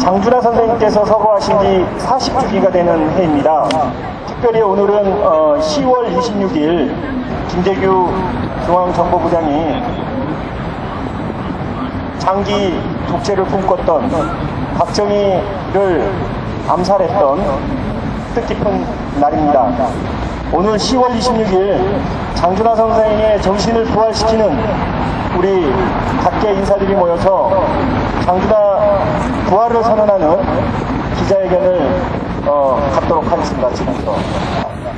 장준하 선생님께서 서거하신 지 40주기가 되는 해입니다. 특별히 오늘은 10월 26일 김재규 중앙정보부장이 장기 독재를 꿈꿨던 박정희를 암살했던 뜻깊은 날입니다. 오늘 10월 26일 장준하 선생의 정신을 부활시키는 우리 각계 인사들이 모여서 장준하 부활을 선언하는 기자회견을 갖도록 하겠습니다. 지금부터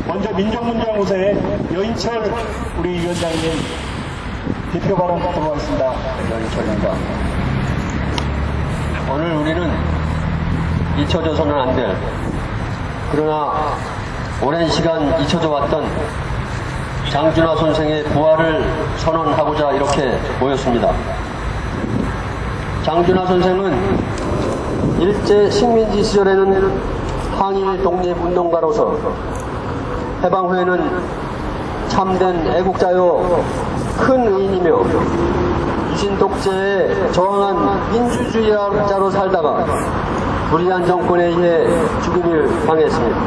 먼저 민족문제연구소의 여인철 우리 위원장님 대표 발언 듣도록 하겠습니다. 여인철입니다. 오늘 우리는 잊혀져서는 안 될, 그러나 오랜 시간 잊혀져 왔던 장준하 선생의 부활을 선언하고자 이렇게 모였습니다. 장준하 선생은 일제 식민지 시절에는 항일 독립운동가로서, 해방 후에는 참된 애국자요 큰 의인이며 유신 독재에 저항한 민주주의자로 살다가 불의한 정권에 의해 죽음을 당했습니다.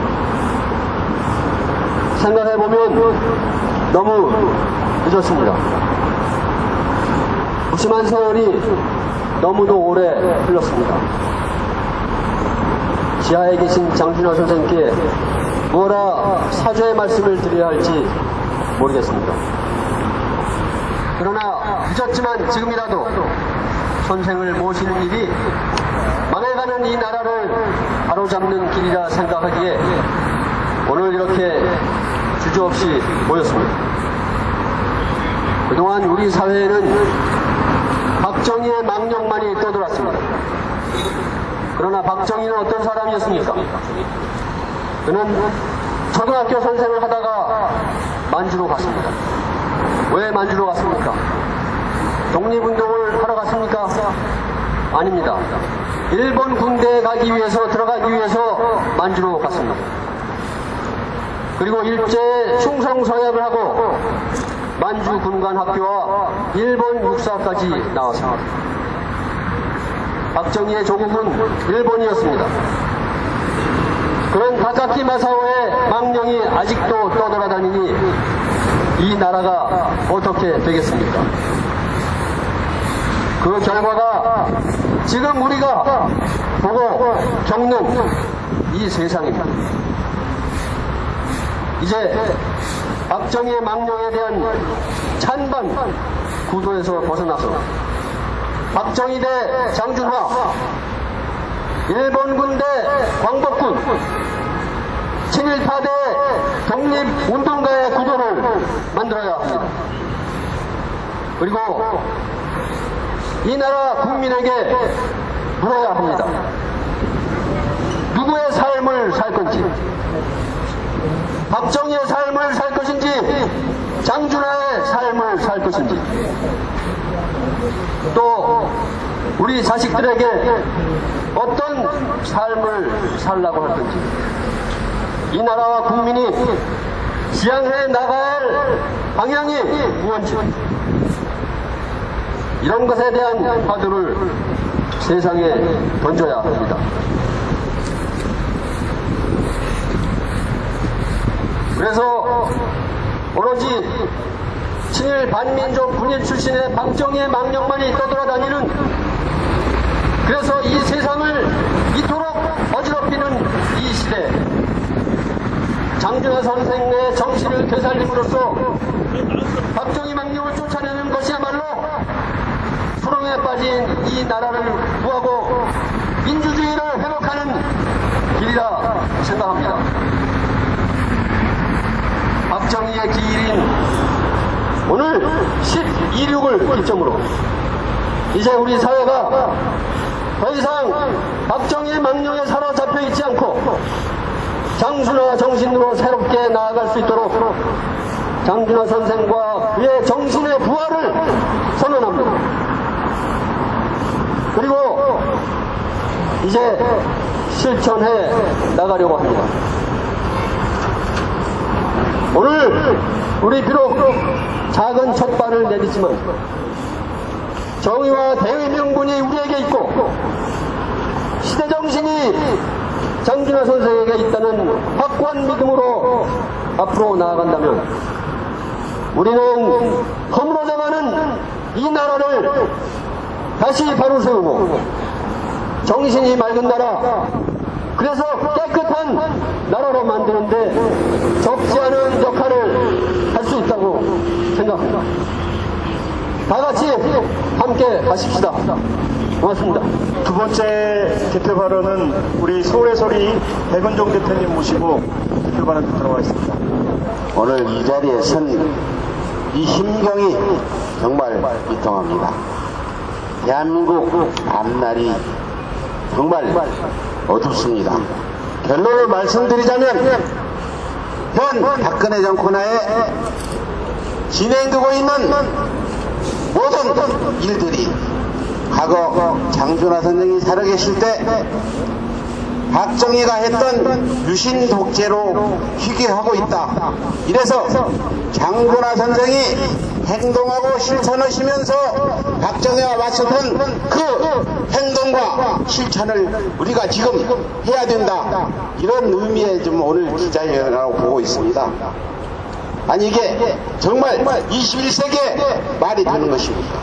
생각해보면 너무 늦었습니다. 무심한 세월이 너무도 오래 흘렀습니다. 지하에 계신 장준하 선생께 뭐라 사죄의 말씀을 드려야 할지 모르겠습니다. 그러나 늦었지만 지금이라도 선생을 모시는 일이 망해가는 이 나라를 바로잡는 길이라 생각하기에 오늘 이렇게 주저없이 모였습니다. 그동안 우리 사회에는 박정희의 망령만이 떠돌았습니다. 그러나 박정희는 어떤 사람이었습니까? 그는 초등학교 선생을 하다가 만주로 갔습니다. 왜 만주로 갔습니까? 독립운동을 하러 갔습니까? 아닙니다. 일본 군대에 가기 위해서, 들어가기 위해서 만주로 갔습니다. 그리고 일제에 충성서약을 하고 만주 군관학교와 일본 육사까지 나왔습니다. 박정희의 조국은 일본이었습니다. 그런 다카키 마사오의 망령이 아직도 떠돌아다니니 이 나라가 어떻게 되겠습니까? 그 결과가 지금 우리가 보고 겪는 이 세상입니다. 이제 박정희의 망령에 대한 찬반 구도에서 벗어나서 박정희 대 장준하, 일본군 대 광복군, 친일파 대 독립운동가의 구도를 만들어야 합니다. 그리고 이 나라 국민에게 물어야 합니다. 누구의 삶을 살 건지, 박정희의 삶을 살 것인지, 장준하의 삶을 살 것인지, 또 우리 자식들에게 어떤 삶을 살라고 할 건지, 이 나라와 국민이 지향해 나가야 할 방향이 무엇인지, 이런 것에 대한 화두를 세상에 던져야 합니다. 그래서 오로지 친일 반민족 군인 출신의 박정희의 망령만이 떠돌아다니는, 그래서 이 세상을 이토록 어지럽히는 이 시대, 장준하 선생의 정신을 되살림으로써 박정희 망령을 쫓아내는 것이야말로 수렁에 빠진 이 나라를 구하고 민주주의를 회복하는 길이라 생각합니다. 박정희의 기일인 오늘 12.6을 기점으로 이제 우리 사회가 더 이상 박정희의 망령에 사로잡혀 있지 않고 장준하 정신으로 새롭게 나아갈 수 있도록 장준하 선생과 그의 정신의 부활을 선언합니다. 그리고 이제 실천해 나가려고 합니다. 오늘 우리 비록 작은 첫발을 내딛지만 정의와 대의 명분이 우리에게 있고 시대적 정신이 장준하 선생에게 있다는 확고한 믿음으로 앞으로 나아간다면 우리는 허물어져가는 이 나라를 다시 바로 세우고 정신이 맑은 나라, 그래서 깨끗한 나라로 만드는데 적지 않은 역할을 할 수 있다고 생각합니다. 다 같이 함께 하십시다. 고맙습니다. 두 번째 개표 발언은 우리 서울의 소리 백은종 대표님 모시고 개표 발언 듣도록 하겠습니다. 오늘 이 자리에 선 이 심경이 정말 비통합니다. 대한민국 앞날이 정말 어둡습니다. 결론을 말씀드리자면 현 박근혜 정권하에 진행되고 있는 모든 일들이 과거 장준하 선생이 살아계실 때 박정희가 했던 유신 독재로 희귀하고 있다. 이래서 장준하 선생이 행동하고 실천하시면서 박정희와 맞섰던 그 행동과 실천을 우리가 지금 해야 된다. 이런 의미의 좀 오늘 기자회견이라고 보고 있습니다. 아니 이게 정말 21세기에 말이 되는 것입니다.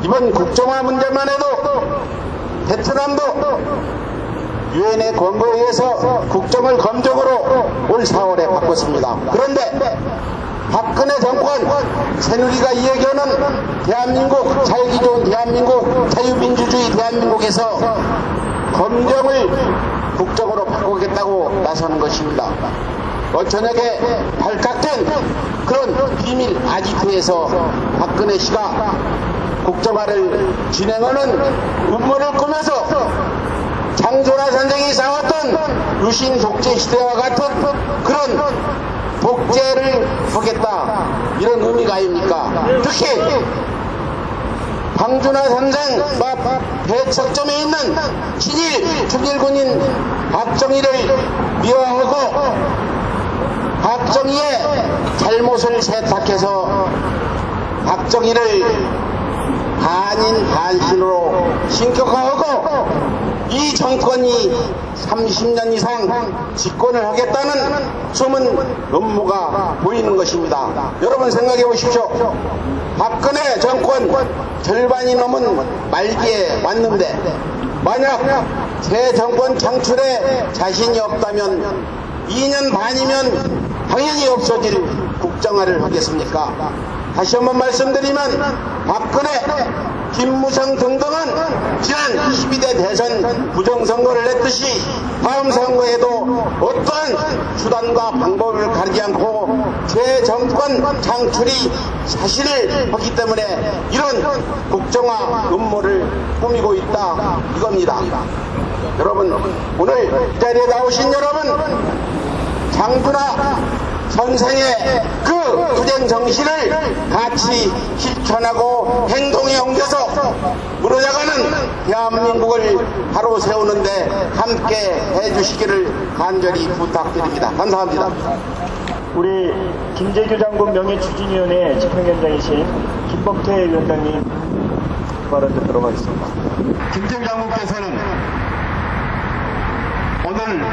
이번 국정화 문제만 해도 베트남도 유엔의 권고에 의해서 국정을 검정으로 올 4월에 바꿨습니다. 그런데 박근혜 정권 새누리가 이야기하는 대한민국 살기 좋은 대한민국 자유민주주의 대한민국에서 검정을 국정으로 바꾸겠다고 나서는 것입니다. 저녁에 발각된 그런 비밀 아지트에서 박근혜 씨가 국정화를 진행하는 음모를 꾸며서 장준하 선생이 쌓았던 유신 독재 시대와 같은 그런 독재를 하겠다, 이런 의미가 아닙니까? 특히 장준하 선생과 대척점에 있는 친일 중일군인 박정희를 미화하고 박정희의 잘못을 세탁해서 박정희를 반인 반신으로 신격화하고 이 정권이 30년 이상 집권을 하겠다는 숨은 음모가 보이는 것입니다. 여러분 생각해 보십시오. 박근혜 정권 절반이 넘은 말기에 왔는데 만약 새 정권 창출에 자신이 없다면 2년 반이면 당연히 없어질 국정화를 하겠습니까? 다시 한번 말씀드리면 박근혜, 김무성 등등은 지난 12대 대선 부정선거를 냈듯이 다음 선거에도 어떠한 수단과 방법을 가리지 않고 재정권 창출이 사실을 하기 때문에 이런 국정화 음모를 꾸미고 있다, 이겁니다. 여러분, 오늘 이 자리에 나오신 여러분, 장준하 선생의 그 투쟁 정신을 같이 실천하고 행동에 옮겨서 무너져가는 대한민국을 바로 세우는데 함께 해주시기를 간절히 부탁드립니다. 감사합니다. 우리 김재규 장군 명예추진위원회 집행위원장이신 김범태 위원장님 발언 듣도록 하겠습니다. 김재규 장군께서는 오늘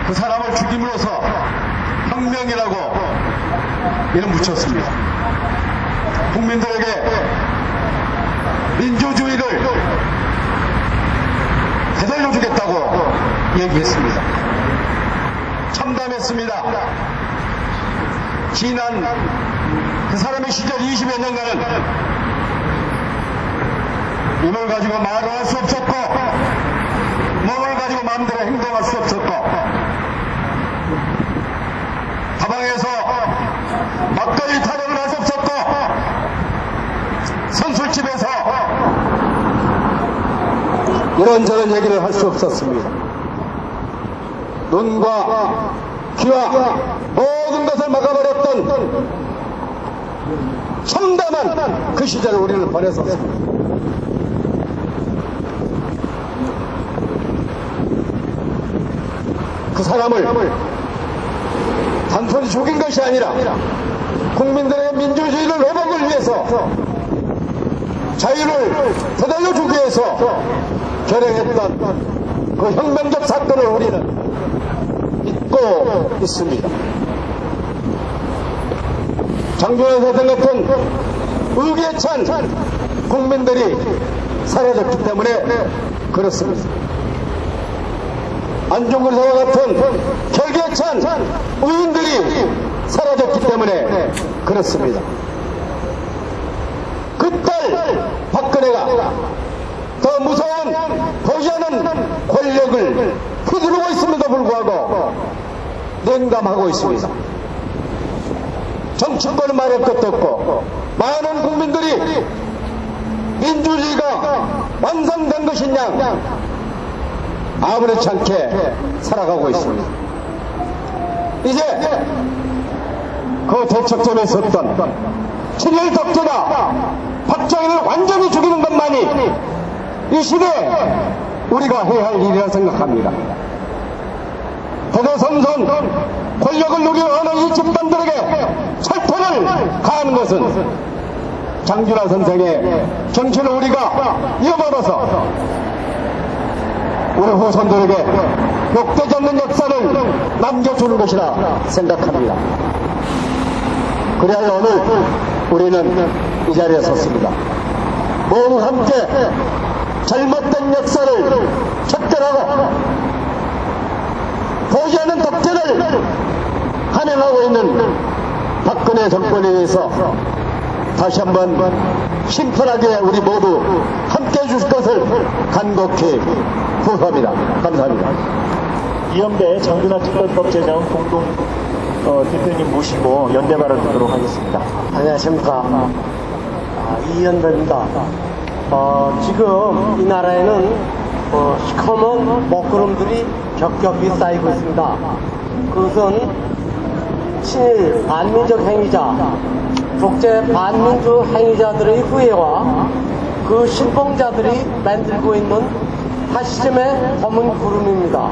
그 사람을 죽임으로써 혁명이라고 이름 붙였습니다. 국민들에게 민주주의를 되돌려주겠다고 얘기했습니다. 참담했습니다. 지난 그 사람의 시절 20여 년간은 입을 가지고 말을 할 수 없었고 몸을 가지고 마음대로 행동할 수 없었고 다방에서 막걸리 타령을 할 수 없었고 선술집에서 이런저런 얘기를 할 수 없었습니다. 눈과 귀와 모든 것을 막아버렸던 참담한 그 시절을 우리는 보냈었습니다. 그 사람을 단순히 죽인 것이 아니라 국민들의 민주주의를 회복을 위해서 자유를 되돌려주기 위해서 결행했던 그 혁명적 사건을 우리는 잊고 있습니다. 장준환 선생 같은 의기에 찬 국민들이 사라졌기 때문에 그렇습니다. 안중근 의사와 같은 결기에 찬 의인들이 사라졌기 때문에 그렇습니다. 그 딸 박근혜가 더 무서운 보이지 않는 권력을 휘두르고 있음에도 불구하고 냉담하고 있습니다. 정치권은 말할 것도 없고 많은 국민들이 민주주의가 완성된 것이냐 아무렇지 않게 살아가고 있습니다. 이제 그 대척점에 섰던 친일 독재자 박정희를 완전히 죽이는 것만이 이 시대에 우리가 해야 할 일이라 생각합니다. 대대손손 권력을 누리는 이 집단들에게 철퇴를 가하는 것은 장준환 선생의 정신을 우리가 이어받아서 우리 후손들에게 욕되지 않는 역사를 남겨주는 것이라 생각합니다. 그래야 오늘 우리는 이 자리에 섰습니다. 모두 함께 잘못된 역사를 척결하고 보지 않는 독재를 한행하고 있는 박근혜 정권에 의해서 다시 한번 심판하게 우리 모두 함께 해주실 것을 간곡히 구호합니다. 감사합니다. 이연배 장준환 특별법제정 공동 대표님 모시고 연대 발언 듣도록 하겠습니다. 안녕하십니까. 이연배입니다. 지금 이 나라에는 시커먼 먹구름들이 겹겹이 쌓이고 있습니다. 그것은 친일 반민족 행위자, 독재 반민주 행위자들의 후예와 그 신봉자들이 만들고 있는 파시즘의 검은 구름입니다.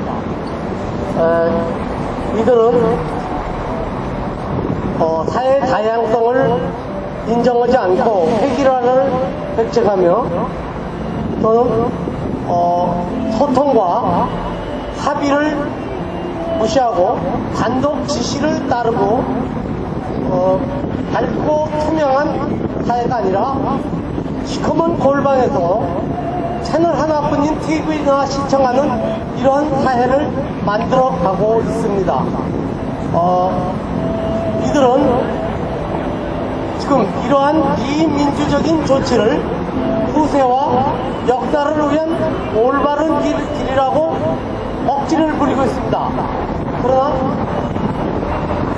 이들은 사회 다양성을 인정하지 않고 획일화를 획책하며 또는 소통과 합의를 무시하고 단독 지시를 따르고 밝고 투명한 사회가 아니라 시커먼 골방에서 채널 하나뿐인 TV나 시청하는 이런 사회를 만들어 가고 있습니다. 이들은 지금 이러한 비민주적인 조치를 후세와 역사를 위한 올바른 길이라고 억지를 부리고 있습니다. 그러나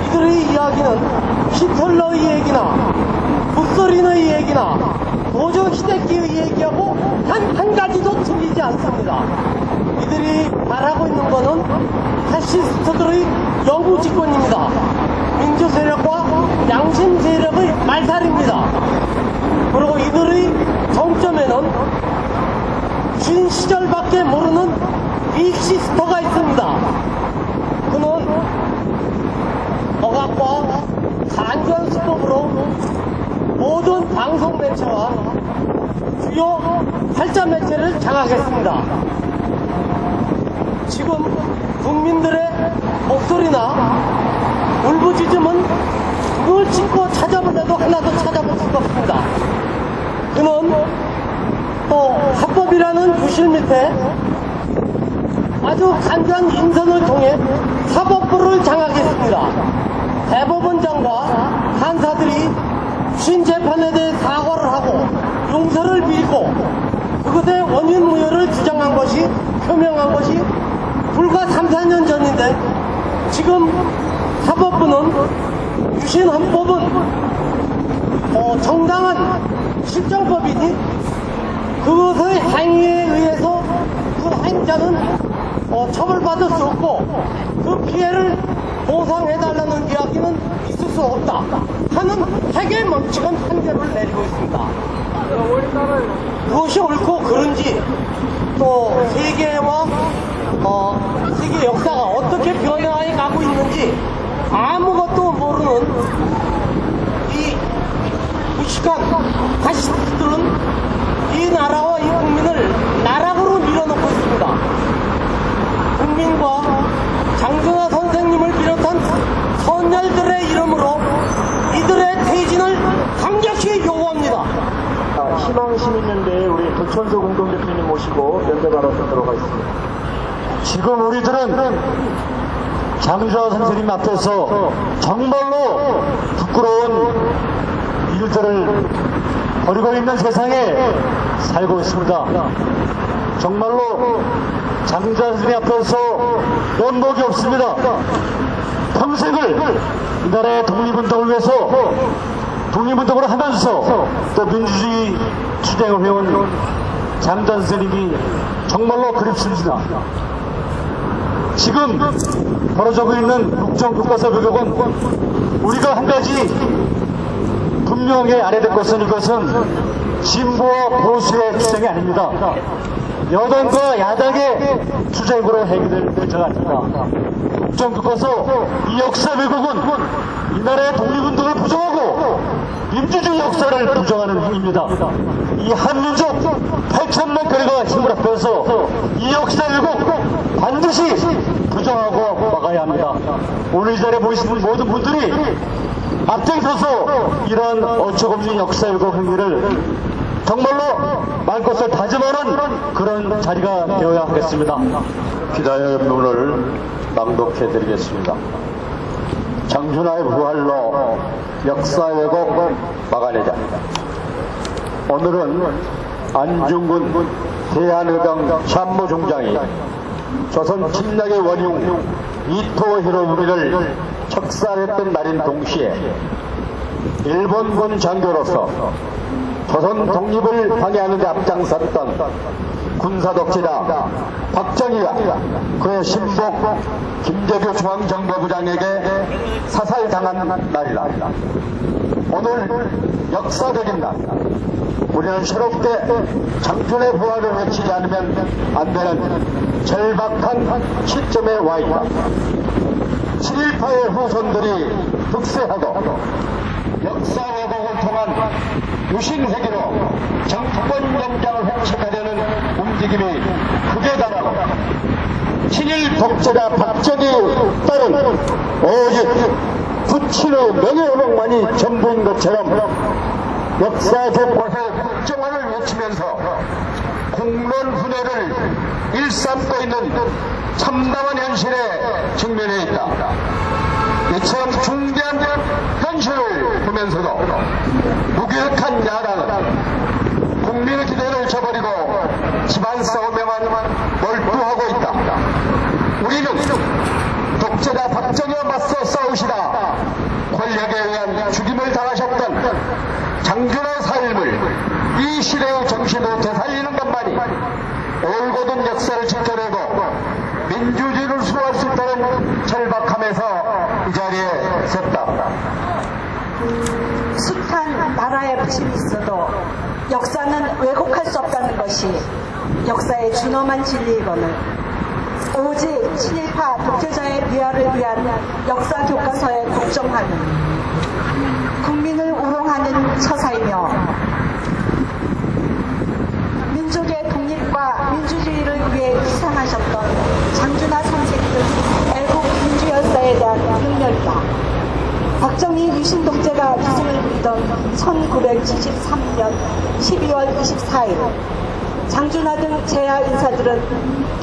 이들의 이야기는 히틀러의 얘기나 무소리의 얘기나 노조 히데키의 얘기하고 한 가지도 틀리지 않습니다. 이들이 말하고 있는 것은 파시스트들의 영구 집권입니다. 민주 세력과 양심 세력의 말살입니다. 그리고 이들의 정점에는 긴 시절밖에 모르는 빅시스터가 있습니다. 그는 억압과 간전 수법으로 모든 방송 매체와 주요 활자 매체를 장악했습니다. 지금 국민들의 목소리나 울부짖음은 눈을 찢고 찾아볼 해도 하나도 찾아볼 수가 없습니다. 그는 또 합법이라는 부실 밑에 아주 간단 인선을 통해 사법부를 장악했습니다. 대법원장과 판사들이 신재판에 대해 사과를 하고 용서를 빌고 그것의 원인 무효를 주장한 것이 표명한 것이 불과 3, 4년 전인데 지금 사법부는 유신헌법은 정당한 실정법이니 그것의 행위에 의해서 그 행자는 처벌받을 수 없고 그 피해를 보상해달라는 이야기는 있을 수 없다 하는 해결망측한 판결을 내리고 있습니다. 무엇이 옳고 그른지 또 세계와 세계 역사가 어떻게 변화해 가고 있는지 아무것도 모르는 이 무식한 파시스트들은 이 나라와 이 국민을 나락으로 밀어넣고 있습니다. 국민과 장준하 선생님을 비롯한 선열들의 이름으로 이들의 퇴진을 강력히 요구합니다. 희망시민연대의 우리 도천수 공동대표님 모시고 연대 발언 듣도록 하겠습니다. 지금 우리들은 장준하 선생님 앞에서 정말로 부끄러운 일들을 벌이고 있는 세상에 살고 있습니다. 정말로 장준하 선생님 앞에서 면목이 없습니다. 평생을 이 나라의 독립운동을 위해서 독립운동을 하면서 또 민주주의 투쟁을 해온 장준하 선생님이 정말로 그립습니다. 지금 벌어지고 있는 국정교과서 교육은 우리가 한 가지 분명히 알아야 될 것은 이것은 진보와 보수의 투쟁이 아닙니다. 여당과 야당의 투쟁으로 해결될 문제가 아닙니다. 국정교과서 이 역사 왜곡은 이 나라의 독립운동을 부정하고 민주주의 역사를 부정하는 행위입니다. 이 한민족 8천만 거리가 힘을 합해서 이 역사 왜곡 반드시 부정하고 막아야 합니다. 오늘 이 자리에 모이신 모든 분들이 앞장서서 이러한 어처구니 역사 왜곡 행위를 정말로 말것을 다짐하는 그런 자리가 되어야 하겠습니다. 기자의 연문을 낭독해드리겠습니다. 장준하의 부활로 역사 왜곡 막아내자. 오늘은 안중근 대한의당 참모총장이 조선 침략의 원흉 이토 히로부미를 척살했던 날인 동시에 일본군 장교로서 조선 독립을 방해하는 데 앞장섰던 군사독재자 박정희가 그의 신복 김대규 중앙정보부장에게 사살당한 날이다. 오늘 역사적인 날, 우리는 새롭게 장준의 부활을 외치지 않으면 안 되는 절박한 시점에 와 있다. 7.18의 후손들이 득세하고 역사 왜곡을 통한 유신회기로 정권 영장을 획책하려는 움직임이 크게 달하고 친일 독재자 박정희에 따른 오직 부친의 명예회복만이 전부인 것처럼 역사 교과서의 국정화를 외치면서 공론 분해를 일삼고 있는 참담한 현실에 직면해 있다. 이처럼 중대한 현실을 보면서도 무기력한 야당은 국민의 기대를 저버리고 집안 싸움에만 몰두하고 있다. 우리는 독재자 박정희와 맞서 싸우시다 권력에 의한 죽임을 당하셨던 장준하의 삶을 이 시대의 정신으로 되살리는 것만이 올곧은 역사를 지켜내고 민주주의를 수호할 수 있다는 절박함에서 이 자리에 섰다. 숱한 나라의 부심이 있어도 역사는 왜곡할 수 없다는 것이 역사의 준엄한 진리이거늘 오직 친일파 독재자의 비하를 위한 역사 교과서의 국정화는 국민을 우롱하는 처사이며 민족의 독립과 민주주의를 위해 희생하셨던 장준하 선생님 애국 민주열사에 대한 능멸이다. 박정희 유신 독재가 기승을 부리던 1973년 12월 24일 장준하 등 재야 인사들은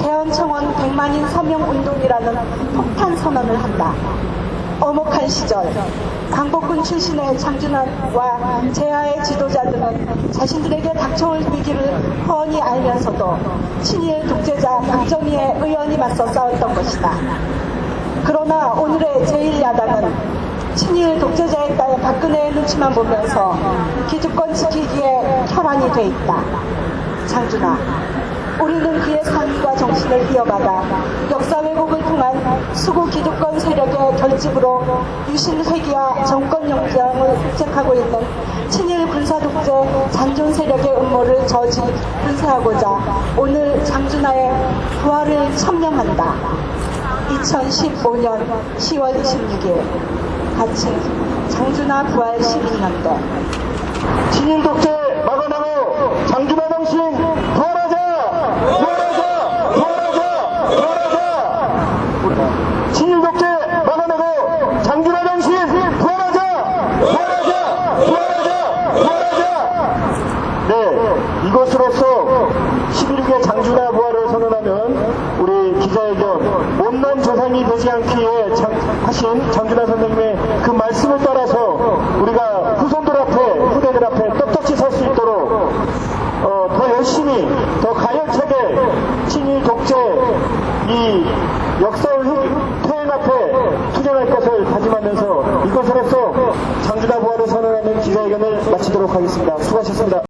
개헌청원 100만인 서명운동이라는 폭탄 선언을 한다. 엄혹한 시절 광복군 출신의 장준하와 재야의 지도자들은 자신들에게 닥쳐올 위기를 훤히 알면서도 친일 독재자 박정희의 의연히 맞서 싸웠던 것이다. 그러나 오늘의 제1야당은 친일 독재자의 딸 박근혜의 눈치만 보면서 기득권 지키기에 혈안이 돼 있다. 장준하, 우리는 그의 삶과 정신을 이어받아 역사 왜곡을 통한 수구 기득권 세력의 결집으로 유신 회기와 정권 영장을 획책하고 있는 친일 군사 독재 잔존 세력의 음모를 저지 분쇄하고자 오늘 장준하의 부활을 천명한다. 2015년 10월 26일 가칭 장준하 부활 11년대 친일 독재 막아내고 장준하 정신 부활하자! 부활하자! 부활하자! 부활하자! 친일 독재 막아내고 장준하 정신 부활하자! 부활하자! 부활하자! 부활하자! 네, 이것으로써 11개 장준하 부활을 선언하면 우리 기자회견 못난 조상이 되지 않기 위해 하신 장준하 선생님의 그 말씀을 따라서 우리가 후손들 앞에, 후대들 앞에 떳떳이 설 수 있도록 더 열심히, 더 가열차게 친일 독재 이 역사의 퇴행 앞에 투쟁할 것을 다짐하면서 이것으로써 장준하 부활을 선언하는 기자회견을 마치도록 하겠습니다. 수고하셨습니다.